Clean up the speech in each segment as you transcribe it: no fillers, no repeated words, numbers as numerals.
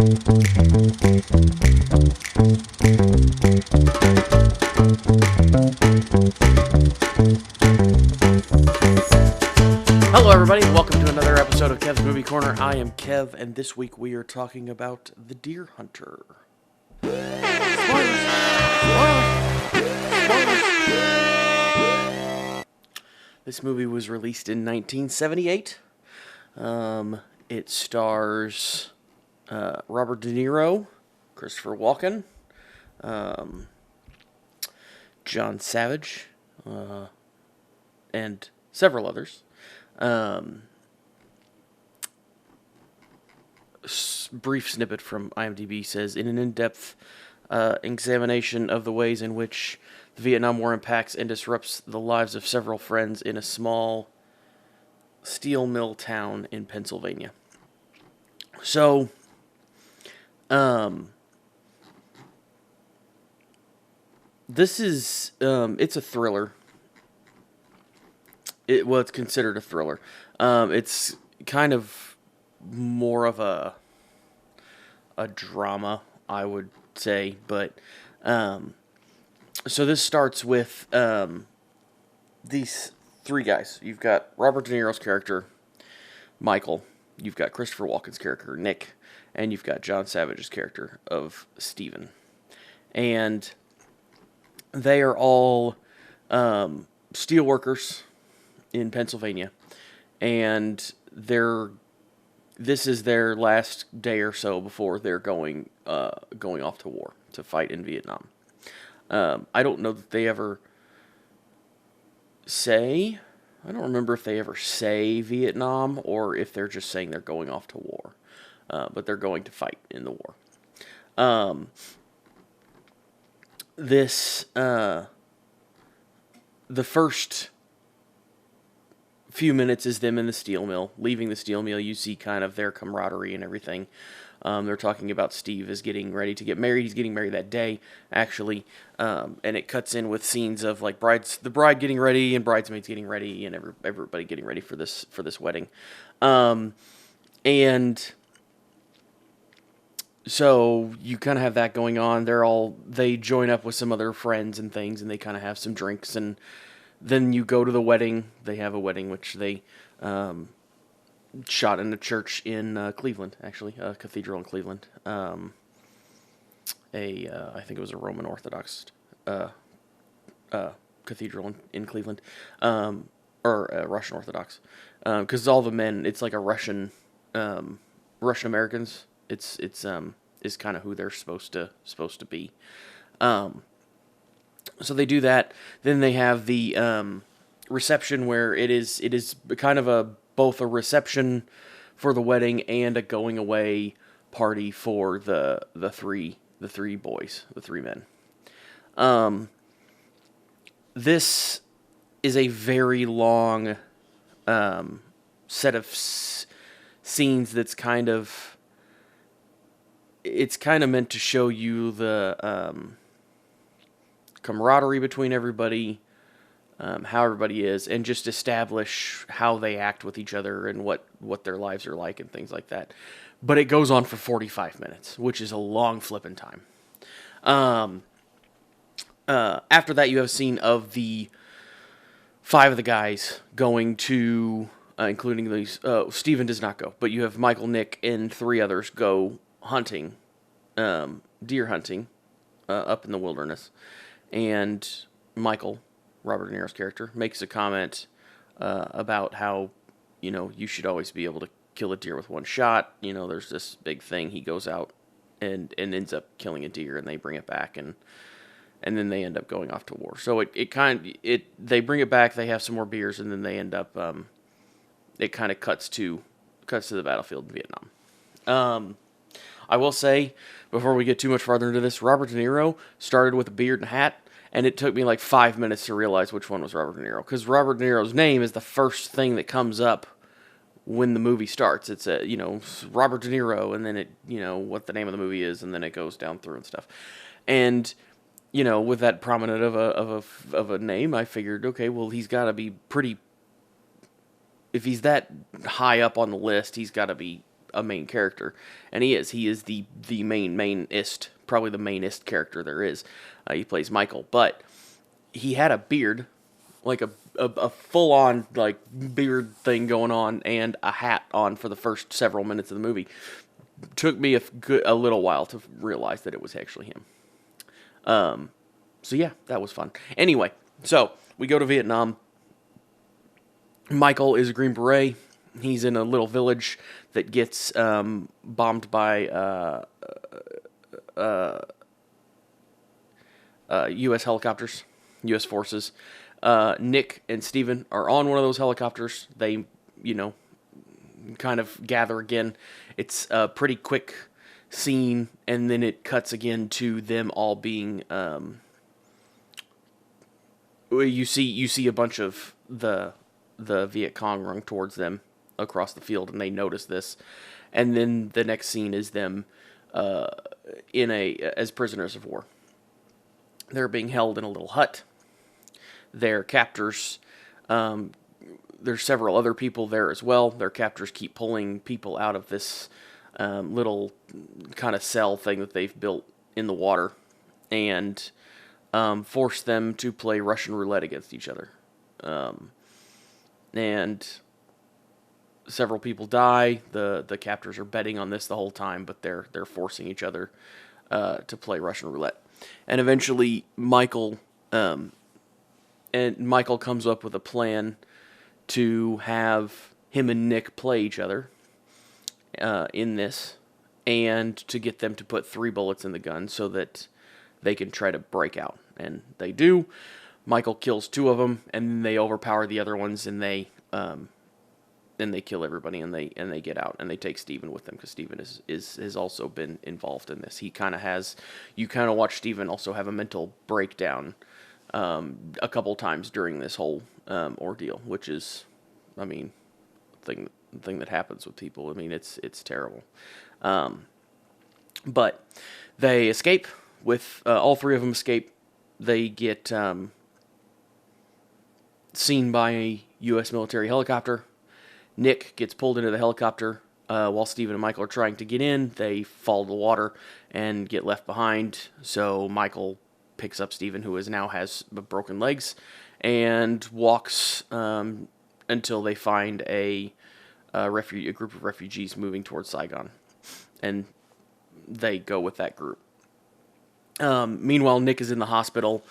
Hello everybody, welcome to another episode of Kev's Movie Corner. I am Kev, and this week we are talking about The Deer Hunter. This movie was released in 1978. It stars Robert De Niro, Christopher Walken, John Savage, and several others. Brief snippet from IMDb says, in an in-depth examination of the ways in which the Vietnam War impacts and disrupts the lives of several friends in a small steel mill town in Pennsylvania. So, this is, it's a thriller. It's considered a thriller. It's kind of more of a drama, I would say, but, so this starts with, these three guys. You've got Robert De Niro's character, Michael. You've got Christopher Walken's character, Nick. And you've got John Savage's character of Steven. And they are all steel workers in Pennsylvania. And this is their last day or so before they're going off to war to fight in Vietnam. I don't know that they ever say. I don't remember if they ever say Vietnam or if they're just saying they're going off to war. But they're going to fight in the war. The first few minutes is them in the steel mill. Leaving the steel mill, you see kind of their camaraderie and everything. They're talking about Steve is getting ready to get married. He's getting married that day, actually. And it cuts in with scenes of like the bride getting ready and bridesmaids getting ready and everybody getting ready for this wedding. And so you kind of have that going on. They join up with some other friends and things, and they kind of have some drinks, and then you go to the wedding. They have a wedding, which they shot in a church in Cleveland, actually, a cathedral in Cleveland. I think it was a Roman Orthodox cathedral in Cleveland, or Russian Orthodox, because all the men, it's like a Russian Americans. It's is kind of who they're supposed to be. So they do that. Then they have the reception where it is kind of both a reception for the wedding and a going away party for the three boys, the three men. This is a very long set of scenes that's kind of meant to show you the camaraderie between everybody, how everybody is, and just establish how they act with each other and what their lives are like and things like that. But it goes on for 45 minutes, which is a long flipping time. After that, you have a scene of the 5 of the guys going to, including these, Steven does not go, but you have Michael, Nick, and 3 others go hunting, deer hunting, up in the wilderness. And Michael, Robert De Niro's character, makes a comment about how, you should always be able to kill a deer with one shot. There's this big thing. He goes out and ends up killing a deer, and they bring it back, and then they end up going off to war. So they bring it back, they have some more beers, and then they end up, it kind of cuts to the battlefield in Vietnam. I will say, before we get too much farther into this, Robert De Niro started with a beard and hat, and it took me like 5 minutes to realize which one was Robert De Niro, because Robert De Niro's name is the first thing that comes up when the movie starts. It's Robert De Niro, and then it, what the name of the movie is, and then it goes down through and stuff. And, with that prominent of a name, I figured, okay, well, he's got to be pretty, if he's that high up on the list, he's got to be a main character, and he is the mainest, probably the mainest character there is. He plays Michael, but he had a beard, like a full on like beard thing going on, and a hat on for the first several minutes of the movie. Took me a little while to realize that it was actually him. So yeah, that was fun. Anyway, so we go to Vietnam. Michael is a Green Beret. He's in a little village that gets bombed by U.S. helicopters, U.S. forces. Nick and Steven are on one of those helicopters. They, kind of gather again. It's a pretty quick scene, and then it cuts again to them all being. You see a bunch of the Viet Cong run towards them across the field, and they notice this. And then the next scene is them as prisoners of war. They're being held in a little hut. Their captors, there's several other people there as well. Their captors keep pulling people out of this little kind of cell thing that they've built in the water, and force them to play Russian roulette against each other. And several people die. The captors are betting on this the whole time, but they're forcing each other to play Russian roulette. And eventually, Michael comes up with a plan to have him and Nick play each other in this, and to get them to put 3 bullets in the gun so that they can try to break out. And they do. Michael kills 2 of them, and they overpower the other ones, and they kill everybody, and they get out, and they take Steven with them, because Steven has also been involved in this. You kind of watch Steven also have a mental breakdown a couple times during this whole ordeal, which is, thing that happens with people. It's terrible. But they escape. With all 3 of them escape, they get seen by a U.S. military helicopter. Nick gets pulled into the helicopter while Steven and Michael are trying to get in. They fall to the water and get left behind. So Michael picks up Steven, who now has broken legs, and walks until they find a group of refugees moving towards Saigon, and they go with that group. Meanwhile, Nick is in the hospital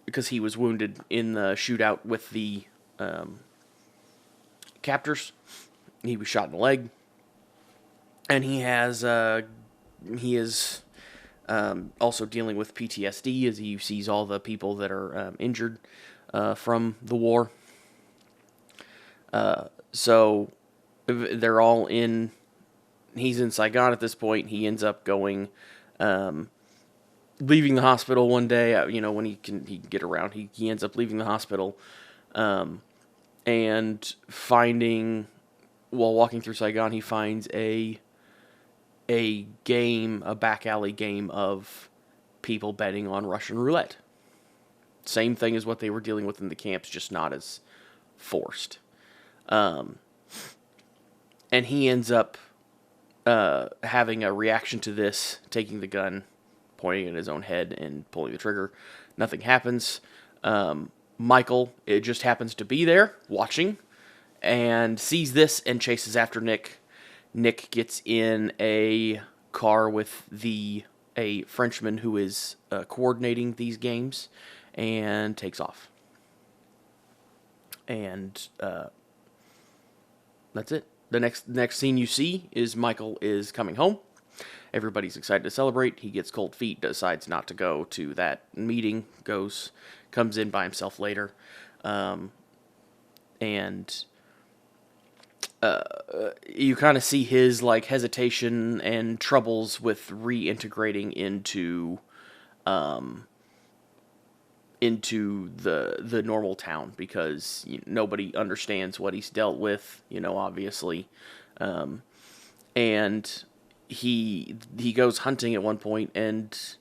because he was wounded in the shootout with the captors. He was shot in the leg, and he is also dealing with PTSD as he sees all the people that are injured from the war. So they're all in. He's in Saigon at this point. He ends up going, leaving the hospital one day. When he can get around, he ends up leaving the hospital, and finding, while walking through Saigon, he finds a back alley game of people betting on Russian roulette. Same thing as what they were dealing with in the camps, just not as forced. And he ends up having a reaction to this, taking the gun, pointing at his own head, and pulling the trigger. Nothing happens. Michael, it just happens to be there, watching, and sees this and chases after Nick. Nick gets in a car with a Frenchman who is coordinating these games, and takes off. And that's it. The next scene you see is Michael is coming home. Everybody's excited to celebrate. He gets cold feet, decides not to go to that meeting, comes in by himself later, and you kind of see his hesitation and troubles with reintegrating into the normal town, because nobody understands what he's dealt with, obviously, and he goes hunting at one point and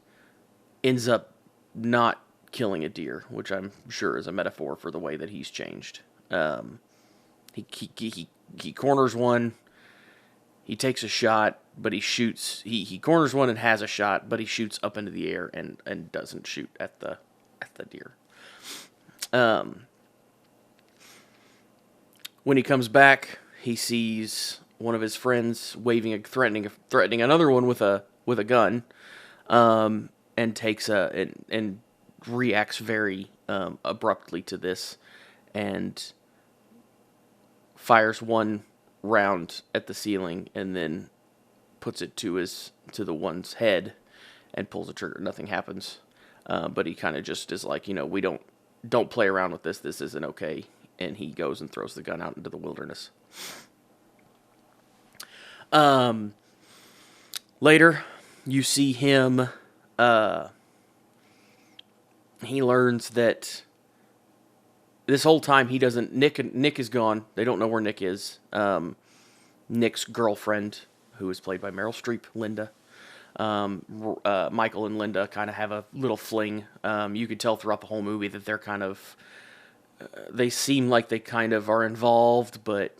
ends up not killing a deer, which I'm sure is a metaphor for the way that he's changed. He corners one. He takes a shot, but he shoots. He corners one and has a shot, but he shoots up into the air and doesn't shoot at the deer. When he comes back, he sees one of his friends threatening another one with a gun, and takes and reacts very abruptly to this, and fires one round at the ceiling, and then puts it to the one's head, and pulls the trigger. Nothing happens, but he kind of just is like, we don't play around with this. This isn't okay. And he goes and throws the gun out into the wilderness. Later, you see him. He learns that this whole time he doesn't. Nick is gone. They don't know where Nick is. Nick's girlfriend, who is played by Meryl Streep, Linda. Michael and Linda kind of have a little fling. You could tell throughout the whole movie that they're kind of. They seem like they kind of are involved, but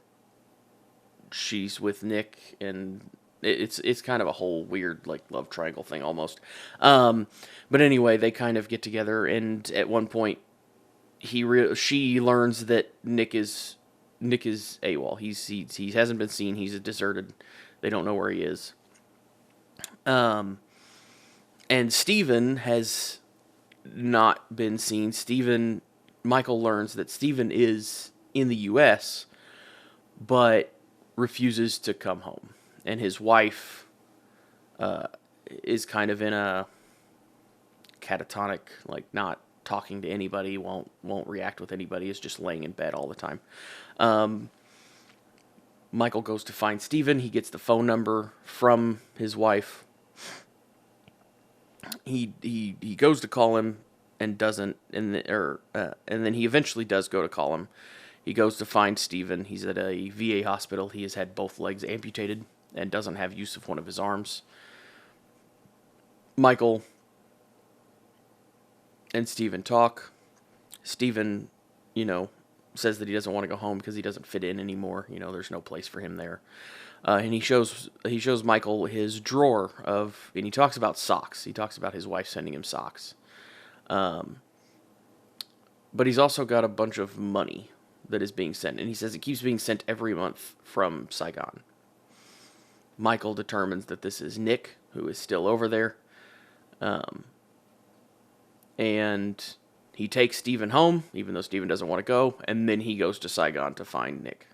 she's with Nick, and it's kind of a whole weird like love triangle thing almost. But anyway, they kind of get together, and at one point, she learns that Nick is AWOL. He hasn't been seen. He's deserted. They don't know where he is. And Steven has not been seen. Michael learns that Steven is in the U.S., but refuses to come home. And his wife is kind of in a catatonic, like not talking to anybody, won't react with anybody, is just laying in bed all the time. Michael goes to find Steven. He gets the phone number from his wife. He goes to call him and doesn't, and then he eventually does go to call him. He goes to find Steven. He's at a VA hospital. He has had both legs amputated and doesn't have use of one of his arms. Michael and Steven talk. Steven, says that he doesn't want to go home because he doesn't fit in anymore. There's no place for him there. And he shows Michael his drawer and he talks about socks. He talks about his wife sending him socks. But he's also got a bunch of money that is being sent, and he says it keeps being sent every month from Saigon. Michael determines that this is Nick, who is still over there, and he takes Steven home, even though Steven doesn't want to go, and then he goes to Saigon to find Nick.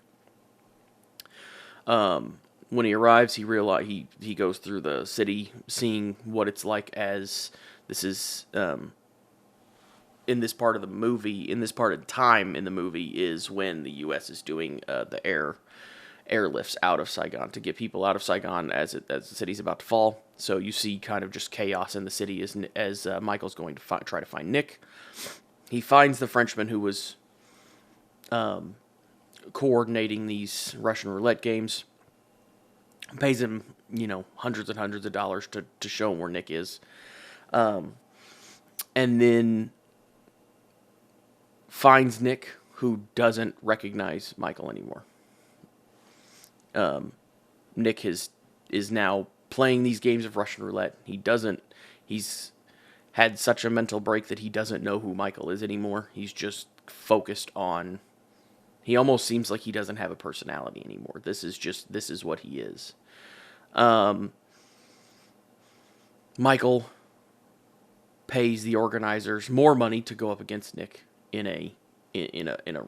When he arrives, he goes through the city, seeing what it's like as this is... in this part of the movie, in this part of time in the movie, is when the U.S. is doing the airlifts out of Saigon to get people out of Saigon as the city's about to fall. So you see kind of just chaos in the city as Michael's going to try to find Nick. He finds the Frenchman who was coordinating these Russian roulette games. Pays him, hundreds and hundreds of dollars to show him where Nick is. And then finds Nick, who doesn't recognize Michael anymore. Nick is now playing these games of Russian roulette. He's had such a mental break that he doesn't know who Michael is anymore. He's just focused on... He almost seems like he doesn't have a personality anymore. This is what he is. Michael pays the organizers more money to go up against Nick in a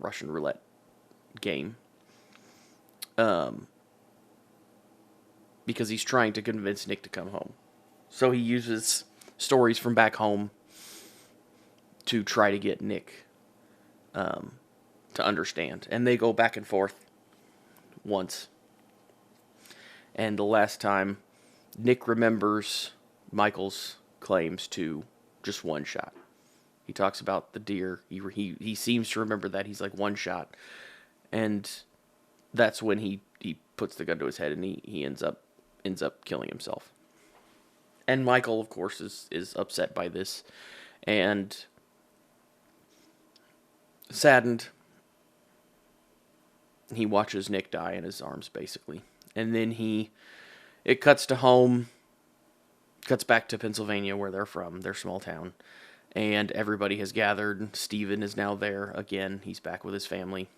Russian roulette game, because he's trying to convince Nick to come home. So he uses stories from back home to try to get Nick to understand, and they go back and forth once. And the last time, Nick remembers Michael's claims to just one shot. He talks about the deer. He seems to remember that. He's like, one shot. And that's when he puts the gun to his head, and he ends up killing himself. And Michael, of course, is upset by this and saddened. he watches Nick die in his arms, basically. And then it cuts to home, cuts back to Pennsylvania, where they're from, their small town. And everybody has gathered. Steven is now there again. He's back with his family.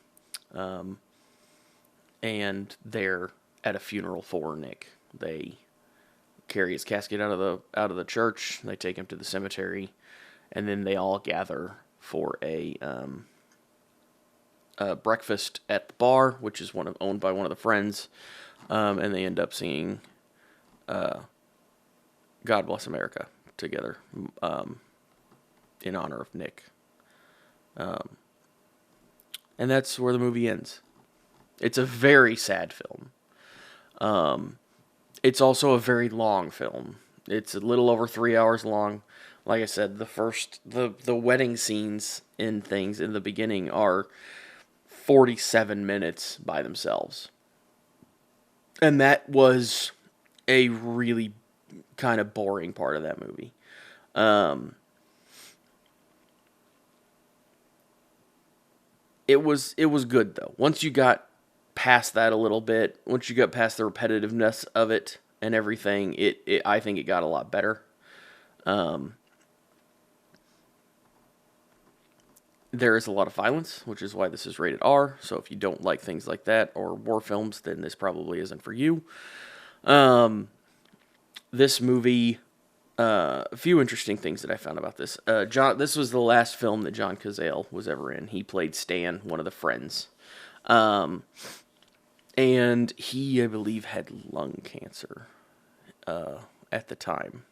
And they're at a funeral for Nick. They carry his casket out of the church. They take him to the cemetery, and then they all gather for a breakfast at the bar, which is owned by one of the friends, and they end up singing "God Bless America" together in honor of Nick. And that's where the movie ends. It's a very sad film. It's also a very long film. It's a little over 3 hours long. Like I said, the wedding scenes and things in the beginning are 47 minutes by themselves. And that was a really kind of boring part of that movie. It was good though. Once you got past that a little bit, once you got past the repetitiveness of it and everything, I think it got a lot better. There is a lot of violence, which is why this is rated R. So if you don't like things like that or war films, then this probably isn't for you. This movie, a few interesting things that I found about this. This was the last film that John Cazale was ever in. He played Stan, one of the friends. And he, I believe, had lung cancer at the time.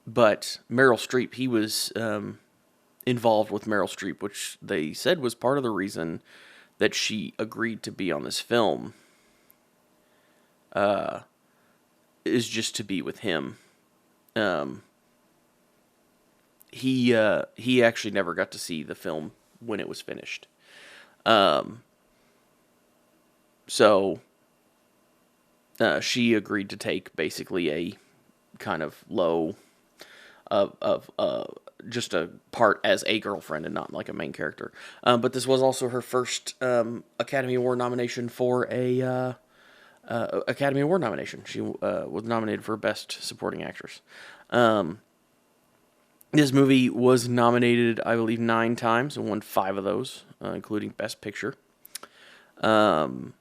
But Meryl Streep, he was involved with Meryl Streep, which they said was part of the reason that she agreed to be on this film. Is just to be with him. He actually never got to see the film when it was finished. So she agreed to take basically a kind of low of just a part as a girlfriend and not like a main character. But this was also her first Academy Award nomination for a Academy Award nomination. She was nominated for Best Supporting Actress. This movie was nominated, I believe, 9 times and won 5 of those, including Best Picture. And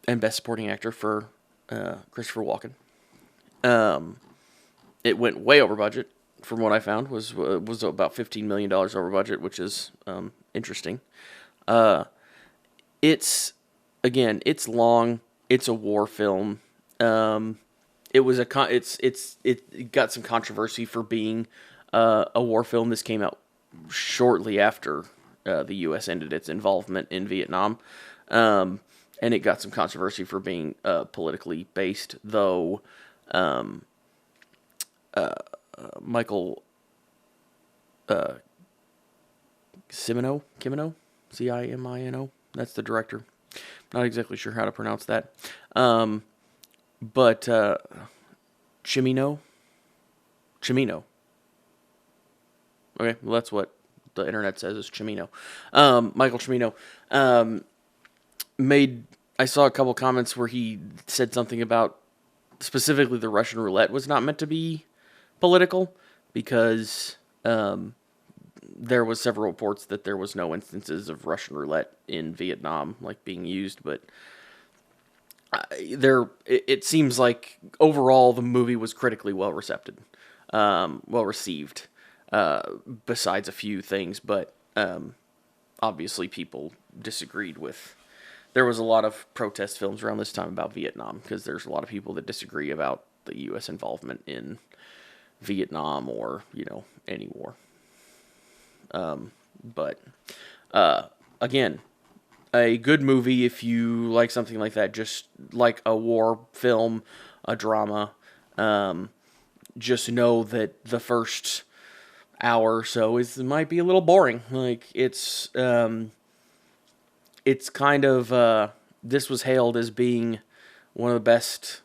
Best Supporting Actor for Christopher Walken. It went way over budget, from what I found, was about $15 million over budget, which is interesting. It's long. It's a war film. It got some controversy for being a war film. This came out shortly after the U.S. ended its involvement in Vietnam, and it got some controversy for being politically based. Though Michael Cimino, Cimino, that's the director. Not exactly sure how to pronounce that. But Cimino. Okay, well that's what the internet says is Cimino. Michael Cimino I saw a couple comments where he said something about specifically the Russian roulette was not meant to be political because there was several reports that there was no instances of Russian roulette in Vietnam like being used, but it seems like overall the movie was critically well received. Besides a few things, but obviously people disagreed with. There was a lot of protest films around this time about Vietnam because there's a lot of people that disagree about the U.S. involvement in Vietnam or any war. But again, a good movie if you like something like that, just like a war film, a drama. Just know that the first hour or so might be a little boring. Like it's kind of this was hailed as being one of the best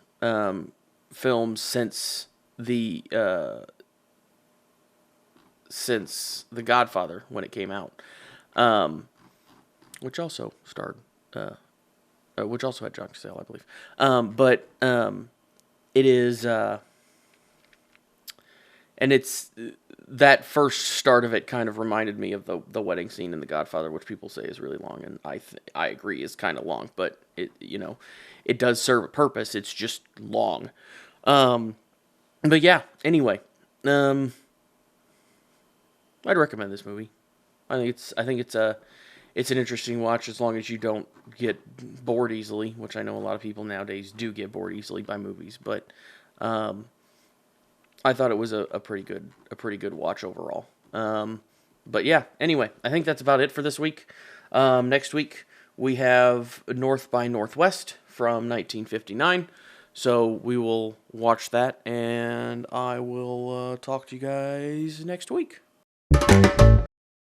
films since the since The Godfather when it came out, which also starred, which also had John Cazale, I believe. But it is, and it's that first start of it kind of reminded me of the wedding scene in The Godfather, which people say is really long, and I agree is kind of long, but it does serve a purpose. It's just long. But yeah, anyway, I'd recommend this movie. I think it's an interesting watch as long as you don't get bored easily, which I know a lot of people nowadays do get bored easily by movies. But I thought it was a pretty good watch overall. But yeah, anyway, I think that's about it for this week. Next week we have North by Northwest from 1959. So we will watch that, and I will talk to you guys next week.